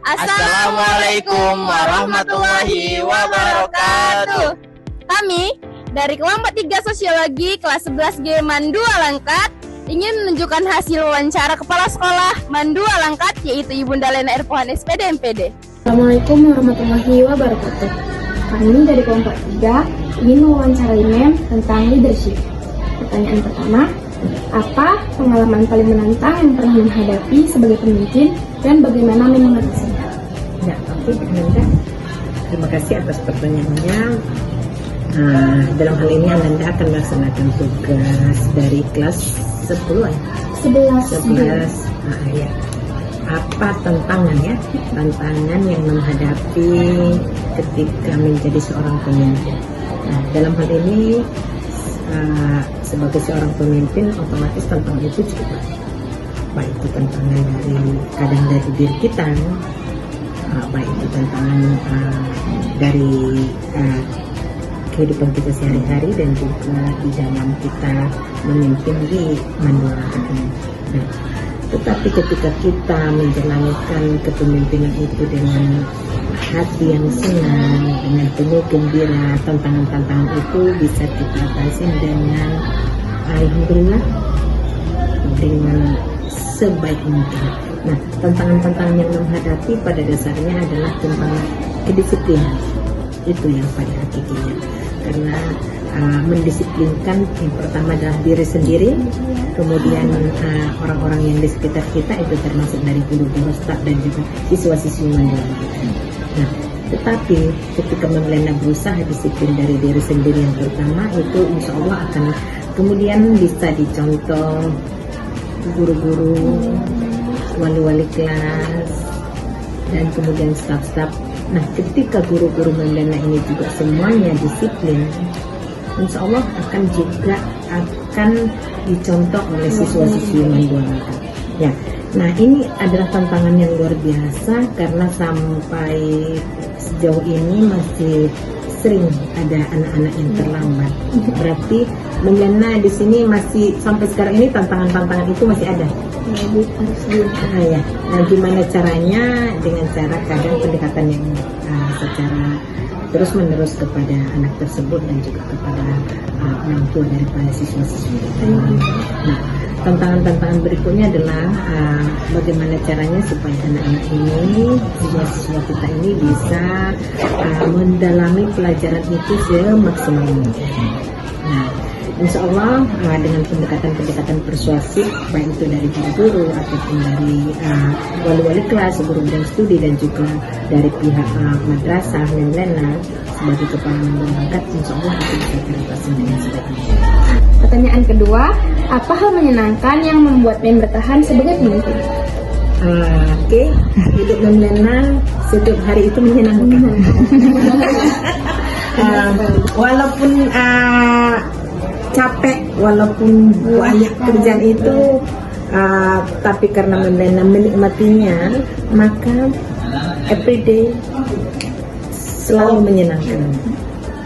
Assalamualaikum warahmatullahi wabarakatuh. Kami dari kelompok 3 Sosiologi kelas 11 G Mandua Langkat ingin menunjukkan hasil wawancara kepala sekolah Mandua Langkat, yaitu Ibunda Lena Erpohan SPD MPD. Assalamualaikum warahmatullahi wabarakatuh. Kami dari kelompok 3 ingin mewawancarai Mem tentang leadership. Pertanyaan pertama, apa pengalaman paling menantang yang pernah menghadapi sebagai pemimpin dan bagaimana Mem mengatasinya? Ya, oke, terima kasih atas pertanyaannya. Dalam hal ini Ananda akan melaksanakan tugas dari kelas 10 ya? 11. Ya. Apa tantangan ya? Tantangan yang menghadapi ketika menjadi seorang pemimpin. Nah, dalam hal ini sebagai seorang pemimpin otomatis tantangan itu cukup banyak. Baik itu tantangan kadang dari diri kita, baik itu tantangan dari kehidupan kita sehari-hari dan juga di dalam kita memimpin di Mandua Langkat ini. Nah, tetapi ketika kita menjalankan kepemimpinan itu dengan hati yang senang, dengan penuh gembira, tantangan-tantangan itu bisa kita atasi dengan alhamdulillah dengan sebaik mungkin. Nah, tantangan-tantangan yang menghadapi pada dasarnya adalah tentang kedisiplinan. Itu yang pada hakikatnya. Karena mendisiplinkan yang pertama adalah diri sendiri, kemudian orang-orang yang di sekitar kita, itu termasuk dari guru-guru, staf dan juga siswa-siswi Mandua Langkat. Nah, tetapi ketika Lena berusaha disiplin dari diri sendiri yang pertama, itu insya Allah akan kemudian bisa dicontoh guru-guru, wali-wali kelas, dan kemudian staf-staf. Nah, ketika guru-guru Lena ini juga semuanya disiplin, insya Allah akan dicontoh oleh siswa-siswi Mandua Langkat. Ya, nah ini adalah tantangan yang luar biasa karena sampai sejauh ini masih sering ada anak-anak yang terlambat. Berarti Lena di sini masih sampai sekarang ini tantangan-tantangan itu masih ada. Ya. Nah, gimana caranya? Dengan cara kadang pendekatan yang secara terus-menerus kepada anak tersebut dan juga kepada orang tua daripada siswa-siswi. Nah, tantangan-tantangan berikutnya adalah bagaimana caranya supaya anak-anak ini, siswa-siswa kita ini bisa mendalami pelajaran itu semaksimal mungkin. Nah, insya Allah dengan pendekatan-pendekatan persuasif, baik itu dari guru-guru ataupun dari wali-wali kelas, guru bidang studi dan juga dari pihak madrasah dan Lena sebagai kepala Mandua Langkat, insya Allah itu bisa teratasi dengan sebaik-baiknya. Pertanyaan kedua, apa hal menyenangkan yang membuat Mem bertahan sebagai pemimpin? Oke, hidup Lena setiap hari itu menyenangkan. Walaupun capek, walaupun banyak kerjaan itu, tapi karena Lena menikmatinya, maka everyday selalu menyenangkan.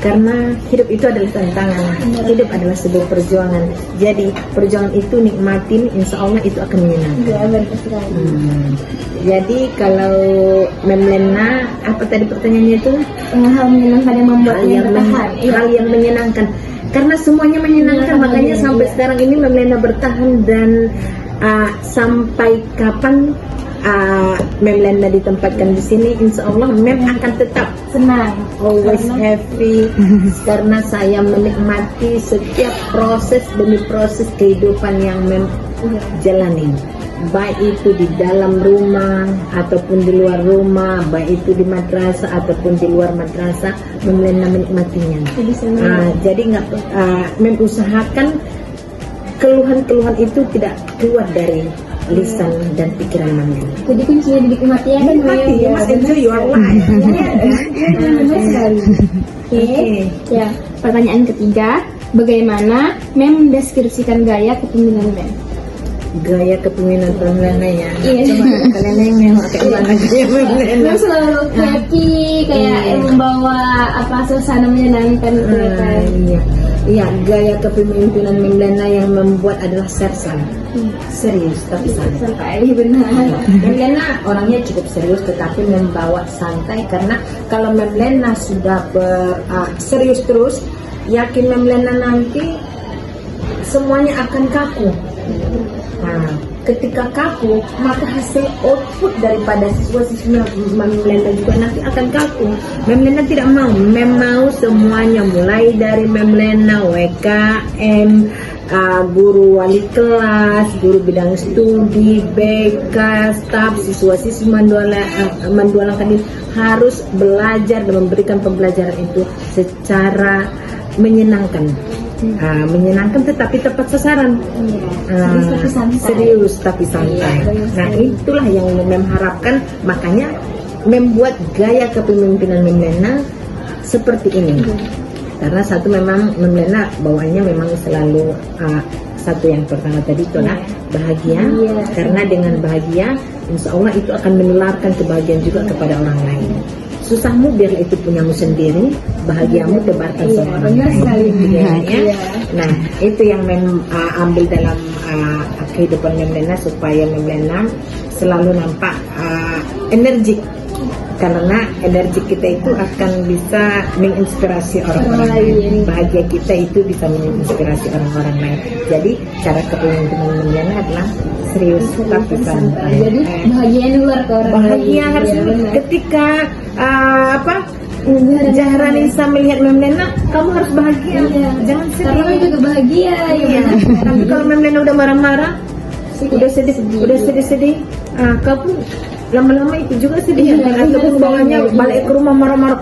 Karena hidup itu adalah tantangan, hidup adalah sebuah perjuangan. Jadi perjuangan itu nikmatin, insya Allah itu akan menyenangkan. Jadi kalau Lena, apa tadi pertanyaannya itu? Hal menyenangkan yang membuat Mem bertahan. Hal yang menyenangkan. Karena semuanya menyenangkan, makanya sampai sekarang ini Lena bertahan dan sampai kapan Lena ditempatkan di sini, insya Allah Mem akan tetap Senang, always happy karena saya menikmati setiap proses demi proses kehidupan yang Mem jalanin, baik itu di dalam rumah ataupun di luar rumah, baik itu di madrasah ataupun di luar madrasah, Lena menikmatinya. Jadi Mem usahakan keluhan-keluhan itu tidak keluar dari lisan dan pikiran Mem. Jadi kuncinya dinikmati ya kan? Menikmati, ya, mas, enjoy your life. Oke. Ya, pertanyaan ketiga, bagaimana Mem mendeskripsikan gaya kepemimpinan Mem? Gaya kepemimpinan Lena ya. Iya. Coba kalian yang nengok kayak mana gaya Lena. Mem selalu happy, kayak membawa suasana menyenangkan gitu kan. Iya. Iya, gaya kepemimpinan Mem Lena yang membuat adalah sersan. Serius tapi santai. Sampai benar. Mem Lena orangnya cukup serius tetapi membawa santai, karena kalau Mem Lena sudah serius terus, yakin Mem Lena nanti semuanya akan kaku. Nah, ketika kaku, maka hasil output daripada siswa-siswa Mem Lena juga nanti akan kaku. Mem Lena tidak mau, mau semuanya mulai dari Mem Lena, WKM, guru wali kelas, guru bidang studi, BK, staf, siswa-siswi Mandualang ini harus belajar dan memberikan pembelajaran itu secara menyenangkan. Menyenangkan tetapi tepat sasaran. Serius tapi santai. Nah, itulah yang Mem harapkan, makanya membuat gaya kepemimpinan Mem Lena seperti ini. Karena satu, memang Mem Lena bawaannya memang selalu satu yang pertama tadi itu adalah bahagia. Karena dengan bahagia, insya Allah itu akan menularkan kebahagiaan juga kepada orang lain. Susahmu biarlah itu punyamu sendiri, bahagiamu tebarkan sama orang lain. Nah, itu yang Mem ambil dalam kehidupan Mem Lena, supaya Mem Lena selalu nampak energik. Karena energi kita itu akan bisa menginspirasi orang-orang lain. Bahagia kita itu bisa menginspirasi orang-orang lain. Jadi cara kepemimpinan Mem Lena adalah serius tapi santai. Jadi bahagia luar ke orang lain. Bahagia harus ketika Zahra Nisa melihat Mem Lena, kamu harus bahagia. Jangan sedih. Karena kamu juga bahagia. Tapi kalau Mem Lena udah marah-marah, udah sedih, kau pun lama-lama itu juga sedih. Ataupun bawanya balik ke rumah marah-marah,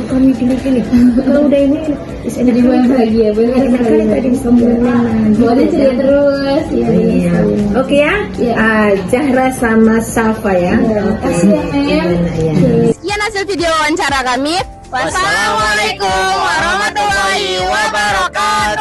kami gini-gini. Kalau udah ini Jadi bahagia benar sekali. tadi semua. Boleh ceria terus. Oke ya, Zahra sama Safa ya. Kasih ya, Mem. Sekian hasil video wawancara kami. Wassalamualaikum warahmatullahi wabarakatuh.